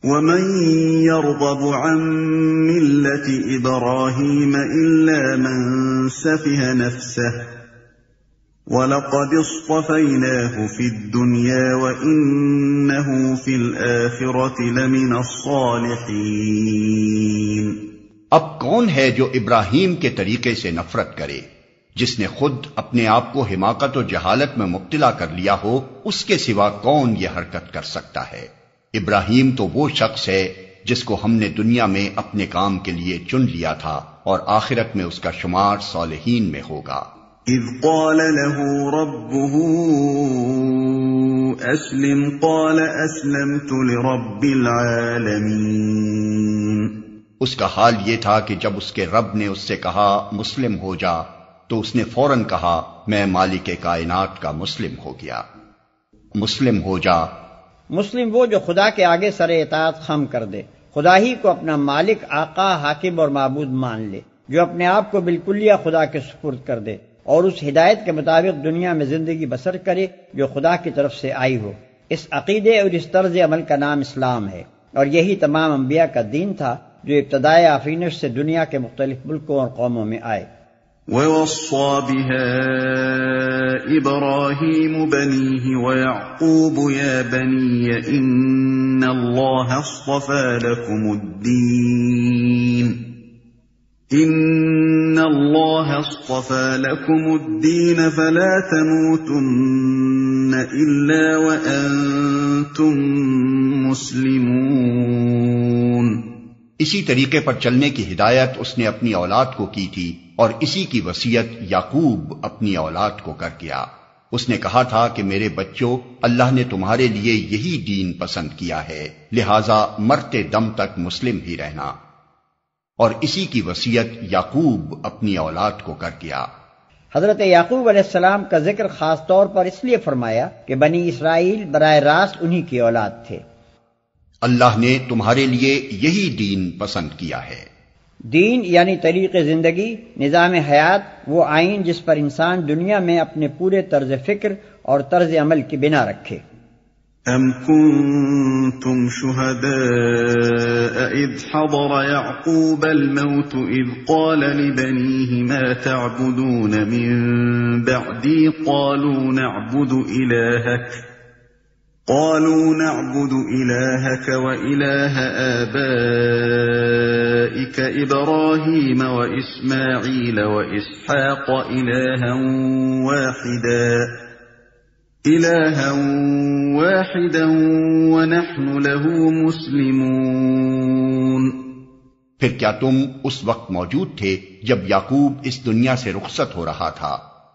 ومن يرغب عن ملة إبراهيم إلا من سفه نفسه وَلَقَدِ اصْطَفَيْنَاهُ فِي الدُّنْيَا وَإِنَّهُ فِي الْآخِرَةِ لَمِنَ الصَّالِحِينَ۔ اب کون ہے جو ابراہیم کے طریقے سے نفرت کرے؟ جس نے خود اپنے آپ کو حماقت و جہالت میں مبتلا کر لیا ہو، اس کے سوا کون یہ حرکت کر سکتا ہے؟ ابراہیم تو وہ شخص ہے جس کو ہم نے دنیا میں اپنے کام کے لیے چن لیا تھا اور آخرت میں اس کا شمار صالحین میں ہوگا۔ اذ قال له ربه اسلم قال اسلمت لرب العالمین۔ اس کا حال یہ تھا کہ جب اس کے رب نے اس سے کہا مسلم ہو جا تو اس نے فوراً کہا میں مالک کائنات کا مسلم ہو گیا۔ مسلم ہو جا، مسلم وہ جو خدا کے آگے سر اطاعت خم کر دے، خدا ہی کو اپنا مالک، آقا، حاکم اور معبود مان لے، جو اپنے آپ کو بالکلیہ خدا کے سپرد کر دے اور اس ہدایت کے مطابق دنیا میں زندگی بسر کرے جو خدا کی طرف سے آئی ہو۔ اس عقیدے اور اس طرز عمل کا نام اسلام ہے، اور یہی تمام انبیاء کا دین تھا جو ابتدائے آفرینش سے دنیا کے مختلف ملکوں اور قوموں میں آئے۔ وَوَصَّى بِهَا إِبْرَاهِيمُ بَنِيهِ وَيَعْقُوبُ يَا بَنِيَّ إِنَّ اللَّهَ اصْطَفَى لَكُمُ الدِّينَ فَلَا تَمُوتُنَّ إِلَّا وَأَنْتُمْ مُسْلِمُونَ۔ اسی طریقے پر چلنے کی ہدایت اس نے اپنی اولاد کو کی تھی، اور اسی کی وصیت یعقوب اپنی اولاد کو کر گیا۔ اس نے کہا تھا کہ میرے بچوں، اللہ نے تمہارے لیے یہی دین پسند کیا ہے، لہذا مرتے دم تک مسلم ہی رہنا، اور اسی کی وصیت یعقوب اپنی اولاد کو کر گیا۔ حضرت یعقوب علیہ السلام کا ذکر خاص طور پر اس لیے فرمایا کہ بنی اسرائیل براہ راست انہی کی اولاد تھے۔ اللہ نے تمہارے لیے یہی دین پسند کیا ہے۔ دین یعنی طریق زندگی، نظام حیات، وہ آئین جس پر انسان دنیا میں اپنے پورے طرز فکر اور طرز عمل کی بنا رکھے۔ ام کنتم شہداء اذ حضر یعقوب الموت اذ قال لبنیہ ما تعبدون من بعدی قالوا نعبد إلهك وإله آبائك إبراهيم وإسماعيل وإسحاق إلها واحدا ونحن له مسلمون۔ پھر کیا تم اس وقت موجود تھے جب یعقوب اس دنیا سے رخصت ہو رہا تھا؟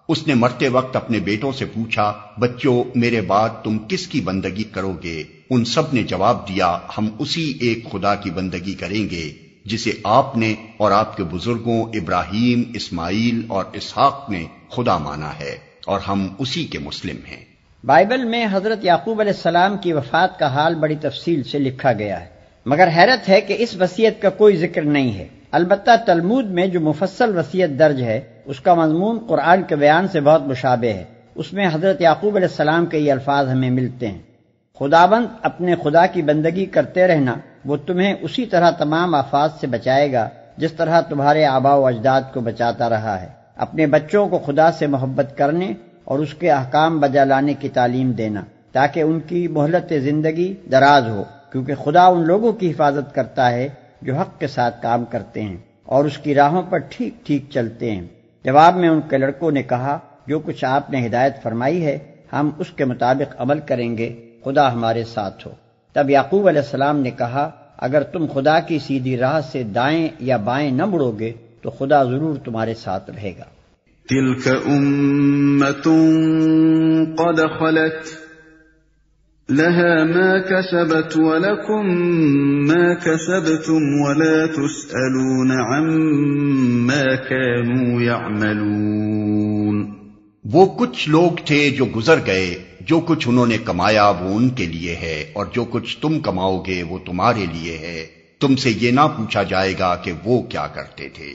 اس نے مرتے وقت اپنے بیٹوں سے پوچھا بچوں میرے بعد تم کس کی بندگی کرو گے؟ ان سب نے جواب دیا ہم اسی ایک خدا کی بندگی کریں گے جسے آپ نے اور آپ کے بزرگوں ابراہیم، اسماعیل اور اسحاق نے خدا مانا ہے، اور ہم اسی کے مسلم ہیں۔ بائبل میں حضرت یعقوب علیہ السلام کی وفات کا حال بڑی تفصیل سے لکھا گیا ہے، مگر حیرت ہے کہ اس وصیت کا کوئی ذکر نہیں ہے۔ البتہ تلمود میں جو مفصل وصیت درج ہے اس کا مضمون قرآن کے بیان سے بہت مشابہ ہے۔ اس میں حضرت یعقوب علیہ السلام کے یہ الفاظ ہمیں ملتے ہیں: خداوند اپنے خدا کی بندگی کرتے رہنا، وہ تمہیں اسی طرح تمام آفات سے بچائے گا جس طرح تمہارے آباء و اجداد کو بچاتا رہا ہے۔ اپنے بچوں کو خدا سے محبت کرنے اور اس کے احکام بجا لانے کی تعلیم دینا تاکہ ان کی مہلت زندگی دراز ہو، کیونکہ خدا ان لوگوں کی حفاظت کرتا ہے جو حق کے ساتھ کام کرتے ہیں اور اس کی راہوں پر ٹھیک ٹھیک چلتے ہیں۔ جواب میں ان کے لڑکوں نے کہا جو کچھ آپ نے ہدایت فرمائی ہے ہم اس کے مطابق عمل کریں گے، خدا ہمارے ساتھ ہو۔ تب یعقوب علیہ السلام نے کہا اگر تم خدا کی سیدھی راہ سے دائیں یا بائیں نہ مڑو گے تو خدا ضرور تمہارے ساتھ رہے گا۔ تلک امۃ قد خلت لها ما كسبت ولكم ما كسبتم ولا تسألون عما كانوا يعملون۔ وہ کچھ لوگ تھے جو گزر گئے، جو کچھ انہوں نے کمایا وہ ان کے لیے ہے، اور جو کچھ تم کماؤ گے وہ تمہارے لیے ہے، تم سے یہ نہ پوچھا جائے گا کہ وہ کیا کرتے تھے۔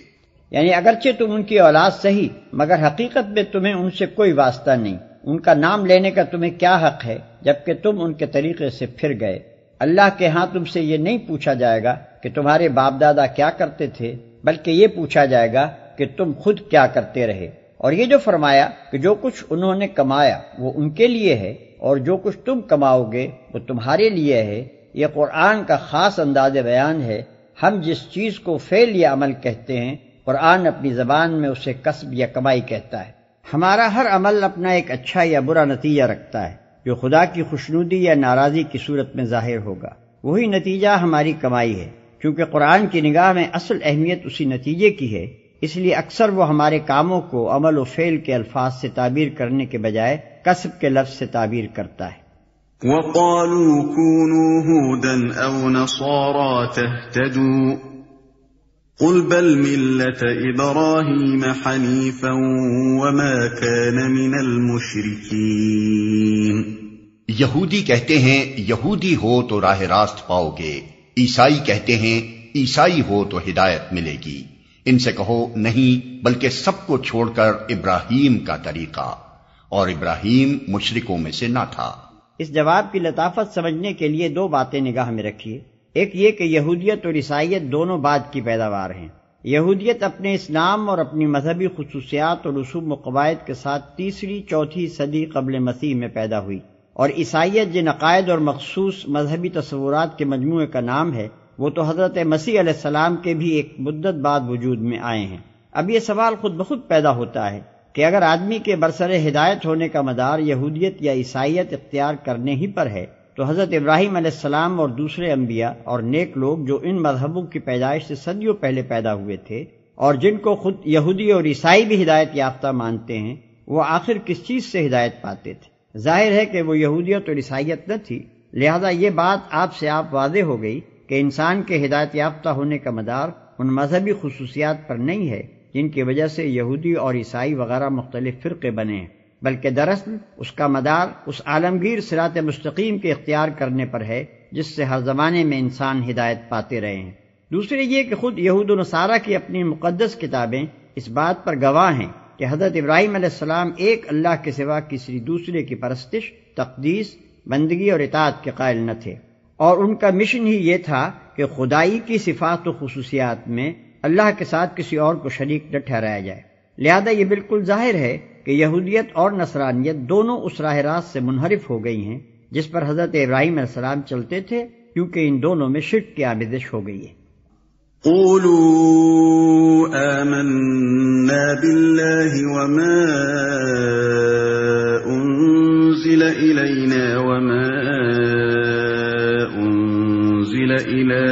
یعنی اگرچہ تم ان کی اولاد صحیح، مگر حقیقت میں تمہیں ان سے کوئی واسطہ نہیں، ان کا نام لینے کا تمہیں کیا حق ہے جبکہ تم ان کے طریقے سے پھر گئے۔ اللہ کے ہاں تم سے یہ نہیں پوچھا جائے گا کہ تمہارے باپ دادا کیا کرتے تھے، بلکہ یہ پوچھا جائے گا کہ تم خود کیا کرتے رہے۔ اور یہ جو فرمایا کہ جو کچھ انہوں نے کمایا وہ ان کے لیے ہے اور جو کچھ تم کماؤ گے وہ تمہارے لیے ہے، یہ قرآن کا خاص انداز بیان ہے۔ ہم جس چیز کو فعل یا عمل کہتے ہیں، قرآن اپنی زبان میں اسے کسب یا کمائی کہتا ہے۔ ہمارا ہر عمل اپنا ایک اچھا یا برا نتیجہ رکھتا ہے جو خدا کی خوشنودی یا ناراضی کی صورت میں ظاہر ہوگا، وہی نتیجہ ہماری کمائی ہے۔ کیونکہ قرآن کی نگاہ میں اصل اہمیت اسی نتیجے کی ہے، اس لیے اکثر وہ ہمارے کاموں کو عمل و فعل کے الفاظ سے تعبیر کرنے کے بجائے کسب کے لفظ سے تعبیر کرتا ہے۔ وَقَالُوا كُونُوا هُودًا أَوْ نَصَارَىٰ تَهْتَدُوا قُلْ بَلْ مِلَّةَ إِبْرَاهِيمَ حَنِيفًا وَمَا كَانَ مِنَ الْمُشْرِكِينَ۔ یہودی کہتے ہیں یہودی ہو تو راہ راست پاؤ گے، عیسائی کہتے ہیں عیسائی ہو تو ہدایت ملے گی۔ ان سے کہو نہیں، بلکہ سب کو چھوڑ کر ابراہیم کا طریقہ، اور ابراہیم مشرکوں میں سے نہ تھا۔ اس جواب کی لطافت سمجھنے کے لیے دو باتیں نگاہ میں رکھیے۔ ایک یہ کہ یہودیت اور عیسائیت دونوں بعد کی پیداوار ہیں۔ یہودیت اپنے اسلام اور اپنی مذہبی خصوصیات اور رسوم و قواعد کے ساتھ تیسری چوتھی صدی قبل مسیح میں پیدا ہوئی، اور عیسائیت جن عقائد اور مخصوص مذہبی تصورات کے مجموعے کا نام ہے وہ تو حضرت مسیح علیہ السلام کے بھی ایک مدت بعد وجود میں آئے ہیں۔ اب یہ سوال خود بخود پیدا ہوتا ہے کہ اگر آدمی کے برسر ہدایت ہونے کا مدار یہودیت یا عیسائیت اختیار کرنے ہی پر ہے تو حضرت ابراہیم علیہ السلام اور دوسرے انبیاء اور نیک لوگ جو ان مذہبوں کی پیدائش سے صدیوں پہلے پیدا ہوئے تھے اور جن کو خود یہودی اور عیسائی بھی ہدایت یافتہ مانتے ہیں، وہ آخر کس چیز سے ہدایت پاتے تھے؟ ظاہر ہے کہ وہ یہودیت اور عیسائیت نہ تھی، لہذا یہ بات آپ سے واضح ہو گئی کہ انسان کے ہدایت یافتہ ہونے کا مدار ان مذہبی خصوصیات پر نہیں ہے جن کی وجہ سے یہودی اور عیسائی وغیرہ مختلف فرقے بنے ہیں، بلکہ دراصل اس کا مدار اس عالمگیر صراط مستقیم کے اختیار کرنے پر ہے جس سے ہر زمانے میں انسان ہدایت پاتے رہے ہیں۔ دوسرے یہ کہ خود یہود و نصارہ کی اپنی مقدس کتابیں اس بات پر گواہ ہیں کہ حضرت ابراہیم علیہ السلام ایک اللہ کے سوا کسی دوسرے کی پرستش، تقدیس، بندگی اور اطاعت کے قائل نہ تھے، اور ان کا مشن ہی یہ تھا کہ خدائی کی صفات و خصوصیات میں اللہ کے ساتھ کسی اور کو شریک نہ ٹھہرایا جائے۔ لہذا یہ بالکل ظاہر ہے کہ یہودیت اور نصرانیت دونوں اس راہ راست سے منحرف ہو گئی ہیں جس پر حضرت ابراہیم علیہ السلام چلتے تھے، کیونکہ ان دونوں میں شرک کی آمیزش ہو گئی ہے۔ قولوا آمنا بالله وما أنزل إلينا وما أنزل إلى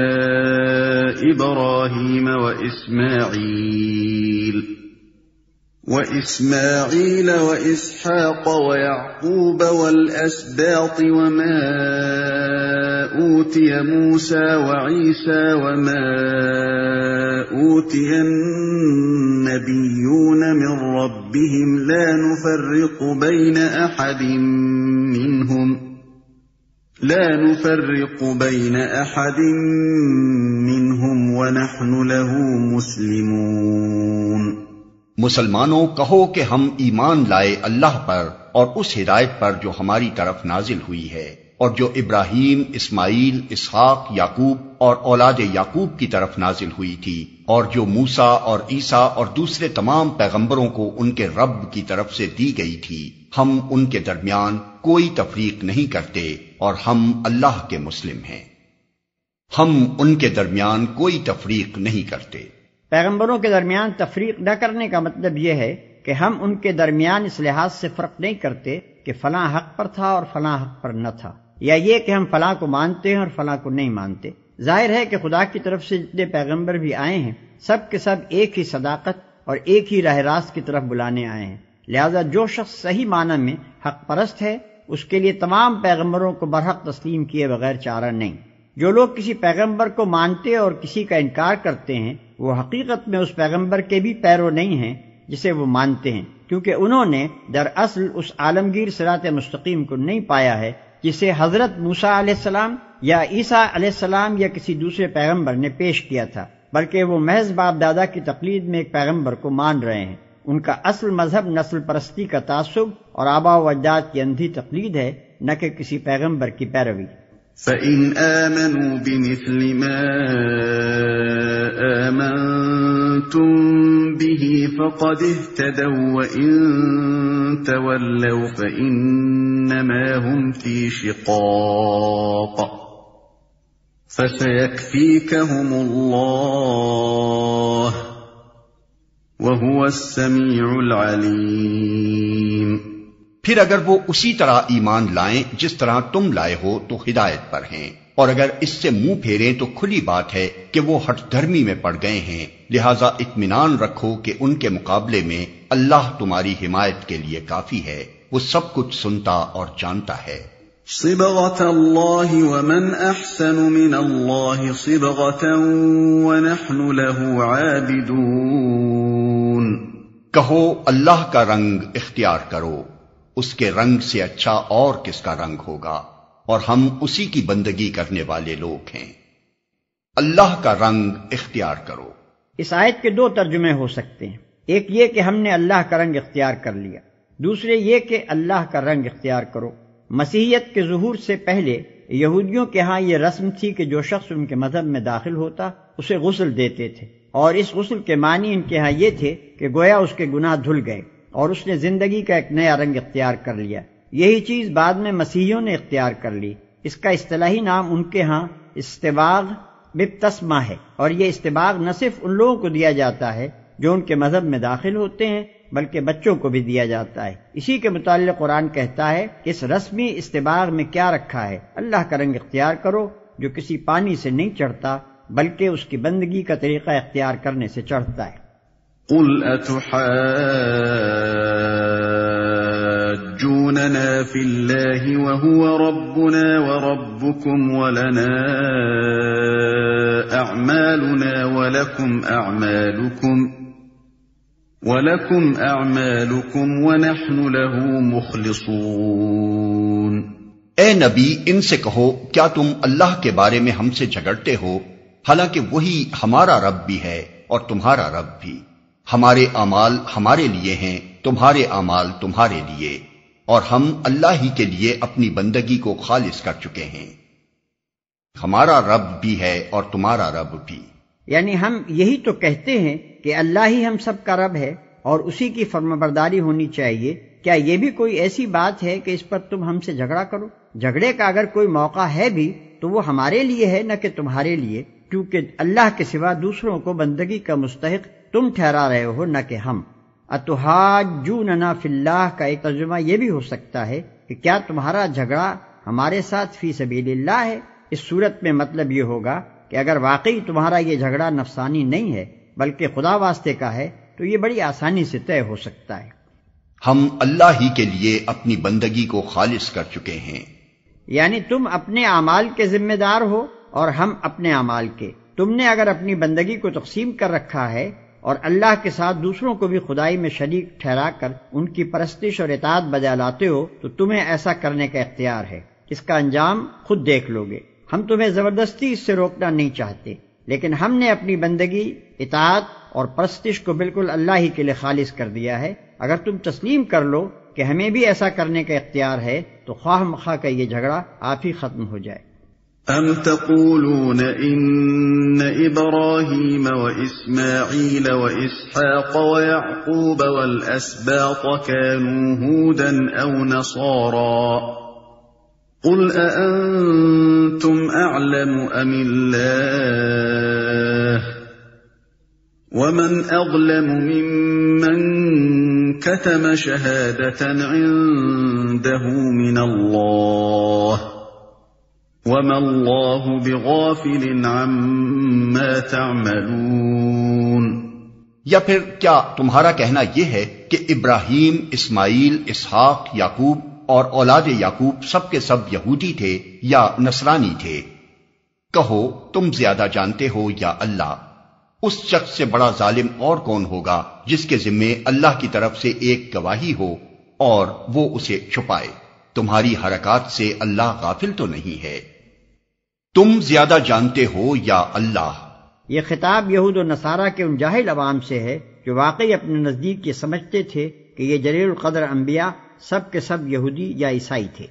إبراهيم وإسماعيل وإسحاق ويعقوب والأسباط وما أوتي موسى وعيسى وما أوتي النبيون من ربهم لا نفرق بين أحد منهم ونحن له مسلمون۔ مسلمانوں کہو کہ ہم ایمان لائے اللہ پر اور اس ہدایت پر جو ہماری طرف نازل ہوئی ہے اور جو ابراہیم، اسماعیل، اسحاق، یعقوب اور اولاد یعقوب کی طرف نازل ہوئی تھی، اور جو موسیٰ اور عیسیٰ اور دوسرے تمام پیغمبروں کو ان کے رب کی طرف سے دی گئی تھی۔ ہم ان کے درمیان کوئی تفریق نہیں کرتے اور ہم اللہ کے مسلم ہیں۔ ہم ان کے درمیان کوئی تفریق نہیں کرتے۔ پیغمبروں کے درمیان تفریق نہ کرنے کا مطلب یہ ہے کہ ہم ان کے درمیان اس لحاظ سے فرق نہیں کرتے کہ فلاں حق پر تھا اور فلاں حق پر نہ تھا، یا یہ کہ ہم فلاں کو مانتے ہیں اور فلاں کو نہیں مانتے۔ ظاہر ہے کہ خدا کی طرف سے جتنے پیغمبر بھی آئے ہیں سب کے سب ایک ہی صداقت اور ایک ہی راہ راست کی طرف بلانے آئے ہیں، لہذا جو شخص صحیح معنی میں حق پرست ہے اس کے لیے تمام پیغمبروں کو برحق تسلیم کیے بغیر چارہ نہیں۔ جو لوگ کسی پیغمبر کو مانتے اور کسی کا انکار کرتے ہیں وہ حقیقت میں اس پیغمبر کے بھی پیرو نہیں ہیں جسے وہ مانتے ہیں، کیونکہ انہوں نے دراصل اس عالمگیر صراط مستقیم کو نہیں پایا ہے جسے حضرت موسیٰ علیہ السلام یا عیسیٰ علیہ السلام یا کسی دوسرے پیغمبر نے پیش کیا تھا، بلکہ وہ محض باپ دادا کی تقلید میں ایک پیغمبر کو مان رہے ہیں۔ ان کا اصل مذہب نسل پرستی کا تعصب اور آباء و اجداد کی اندھی تقلید ہے، نہ کہ کسی پیغمبر کی پیروی۔ فَإِنْ آمَنُوا بِمِثْلِ مَا آمَنْتُمْ بِهِ فَقَدِ اهْتَدَوْا وَإِنْ تَوَلَّوْا فَإِنَّمَا هُمْ فِي شِقَاقٍ فَسَيَكْفِيكَهُمُ اللَّهُ وَهُوَ السَّمِيعُ الْعَلِيمُ۔ پھر اگر وہ اسی طرح ایمان لائیں جس طرح تم لائے ہو تو ہدایت پر ہیں، اور اگر اس سے منہ پھیریں تو کھلی بات ہے کہ وہ ہٹ دھرمی میں پڑ گئے ہیں، لہذا اطمینان رکھو کہ ان کے مقابلے میں اللہ تمہاری حمایت کے لیے کافی ہے، وہ سب کچھ سنتا اور جانتا ہے۔ صبغة اللہ ومن احسن من اللہ صبغة ونحن له عابدون۔ کہو اللہ کا رنگ اختیار کرو، اس کے رنگ سے اچھا اور کس کا رنگ ہوگا، اور ہم اسی کی بندگی کرنے والے لوگ ہیں۔ اللہ کا رنگ اختیار کرو۔ اس آیت کے دو ترجمے ہو سکتے ہیں، ایک یہ کہ ہم نے اللہ کا رنگ اختیار کر لیا، دوسرے یہ کہ اللہ کا رنگ اختیار کرو۔ مسیحیت کے ظہور سے پہلے یہودیوں کے ہاں یہ رسم تھی کہ جو شخص ان کے مذہب میں داخل ہوتا اسے غسل دیتے تھے، اور اس غسل کے معنی ان کے ہاں یہ تھے کہ گویا اس کے گناہ دھل گئے اور اس نے زندگی کا ایک نیا رنگ اختیار کر لیا۔ یہی چیز بعد میں مسیحیوں نے اختیار کر لی۔ اس کا اصطلاحی نام ان کے ہاں استباغ بپتسمہ ہے، اور یہ استباغ نہ صرف ان لوگوں کو دیا جاتا ہے جو ان کے مذہب میں داخل ہوتے ہیں بلکہ بچوں کو بھی دیا جاتا ہے۔ اسی کے متعلق قرآن کہتا ہے کہ اس رسمی استباغ میں کیا رکھا ہے؟ اللہ کا رنگ اختیار کرو جو کسی پانی سے نہیں چڑھتا بلکہ اس کی بندگی کا طریقہ اختیار کرنے سے چڑھتا ہے۔ قل اتحاجوننا فی اللہ وهو ربنا وربکم ولنا اعمالنا ولکم اعمالکم ونحن له مخلصون۔ اے نبی، ان سے کہو کیا تم اللہ کے بارے میں ہم سے جھگڑتے ہو، حالانکہ وہی ہمارا رب بھی ہے اور تمہارا رب بھی، ہمارے اعمال ہمارے لیے ہیں، تمہارے اعمال تمہارے لیے، اور ہم اللہ ہی کے لیے اپنی بندگی کو خالص کر چکے ہیں، ہمارا رب بھی ہے اور تمہارا رب بھی۔ یعنی ہم یہی تو کہتے ہیں کہ اللہ ہی ہم سب کا رب ہے اور اسی کی فرمانبرداری ہونی چاہیے۔ کیا یہ بھی کوئی ایسی بات ہے کہ اس پر تم ہم سے جھگڑا کرو؟ جھگڑے کا اگر کوئی موقع ہے بھی تو وہ ہمارے لیے ہے نہ کہ تمہارے لیے، کیونکہ اللہ کے سوا دوسروں کو بندگی کا مستحق تم ٹھہرا رہے ہو نہ کہ ہم۔ اتحاجوننا فی اللہ کا ایک ترجمہ یہ بھی ہو سکتا ہے کہ کیا تمہارا جھگڑا ہمارے ساتھ فی سبیل اللہ ہے؟ اس صورت میں مطلب یہ ہوگا کہ اگر واقعی تمہارا یہ جھگڑا نفسانی نہیں ہے بلکہ خدا واسطے کا ہے تو یہ بڑی آسانی سے طے ہو سکتا ہے۔ ہم اللہ ہی کے لیے اپنی بندگی کو خالص کر چکے ہیں، یعنی تم اپنے اعمال کے ذمہ دار ہو اور ہم اپنے اعمال کے۔ تم نے اگر اپنی بندگی کو تقسیم کر رکھا ہے اور اللہ کے ساتھ دوسروں کو بھی خدائی میں شریک ٹھہرا کر ان کی پرستش اور اطاعت بجا لاتے ہو تو تمہیں ایسا کرنے کا اختیار ہے۔ اس کا انجام خود دیکھ لو گے۔ ہم تمہیں زبردستی اس سے روکنا نہیں چاہتے، لیکن ہم نے اپنی بندگی، اطاعت اور پرستش کو بالکل اللہ ہی کے لیے خالص کر دیا ہے۔ اگر تم تسلیم کر لو کہ ہمیں بھی ایسا کرنے کا اختیار ہے تو خواہ مخواہ کا یہ جھگڑا آپ ہی ختم ہو جائے۔ ام تقولون ان ابراہیم واسماعیل واسحاق ویعقوب والاسباط كانوا هودا او نصارا قل اانتم اعلم ام اللہ ومن اظلم ممن كتم شهادة عنده من اللہ وَمَا اللَّهُ بِغَافِلٍ عَمَّا تَعْمَلُونَ۔ یا پھر کیا تمہارا کہنا یہ ہے کہ ابراہیم، اسماعیل، اسحاق، یعقوب اور اولاد یعقوب سب کے سب یہودی تھے یا نصرانی تھے؟ کہو تم زیادہ جانتے ہو یا اللہ؟ اس شخص سے بڑا ظالم اور کون ہوگا جس کے ذمے اللہ کی طرف سے ایک گواہی ہو اور وہ اسے چھپائے؟ تمہاری حرکات سے اللہ غافل تو نہیں ہے۔ تم زیادہ جانتے ہو یا اللہ؟ یہ خطاب یہود و نصارہ کے ان جاہل عوام سے ہے جو واقعی اپنے نزدیک یہ سمجھتے تھے کہ یہ جلیل القدر انبیاء سب کے سب یہودی یا عیسائی تھے۔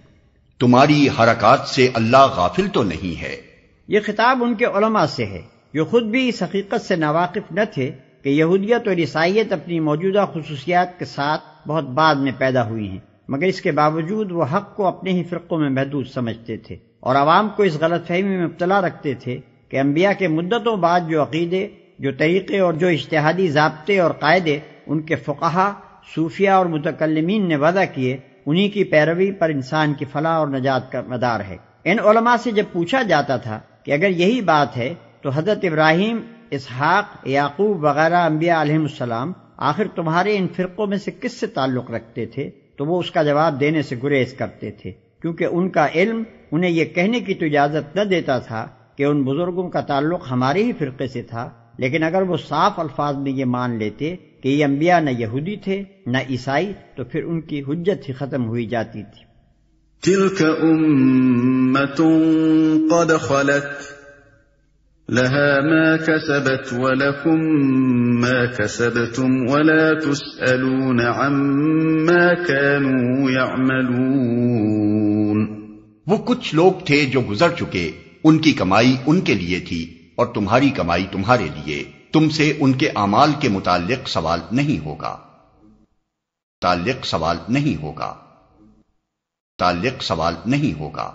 تمہاری حرکات سے اللہ غافل تو نہیں ہے۔ یہ خطاب ان کے علماء سے ہے جو خود بھی اس حقیقت سے ناواقف نہ تھے کہ یہودیت اور عیسائیت اپنی موجودہ خصوصیات کے ساتھ بہت بعد میں پیدا ہوئی ہیں، مگر اس کے باوجود وہ حق کو اپنے ہی فرقوں میں محدود سمجھتے تھے اور عوام کو اس غلط فہمی میں مبتلا رکھتے تھے کہ انبیاء کے مدتوں بعد جو عقیدے، جو طریقے اور جو اجتہادی ضابطے اور قاعدے ان کے فقہا، صوفیہ اور متکلمین نے وضع کیے، انہی کی پیروی پر انسان کی فلاح اور نجات کا مدار ہے۔ ان علماء سے جب پوچھا جاتا تھا کہ اگر یہی بات ہے تو حضرت ابراہیم، اسحاق، یعقوب وغیرہ انبیاء علیہم السلام آخر تمہارے ان فرقوں میں سے کس سے تعلق رکھتے تھے؟ تو وہ اس کا جواب دینے سے گریز کرتے تھے، کیونکہ ان کا علم انہیں یہ کہنے کی تو اجازت نہ دیتا تھا کہ ان بزرگوں کا تعلق ہمارے ہی فرقے سے تھا، لیکن اگر وہ صاف الفاظ میں یہ مان لیتے کہ یہ انبیاء نہ یہودی تھے نہ عیسائی تو پھر ان کی حجت ہی ختم ہوئی جاتی تھی۔ تلك أمة قد خلت لها ما كسبت ولكم ما كسبتم ولا تسألون عما كانوا يعملون۔ وہ کچھ لوگ تھے جو گزر چکے، ان کی کمائی ان کے لیے تھی اور تمہاری کمائی تمہارے لیے، تم سے ان کے اعمال کے متعلق سوال نہیں ہوگا۔ تعلق سوال نہیں ہوگا۔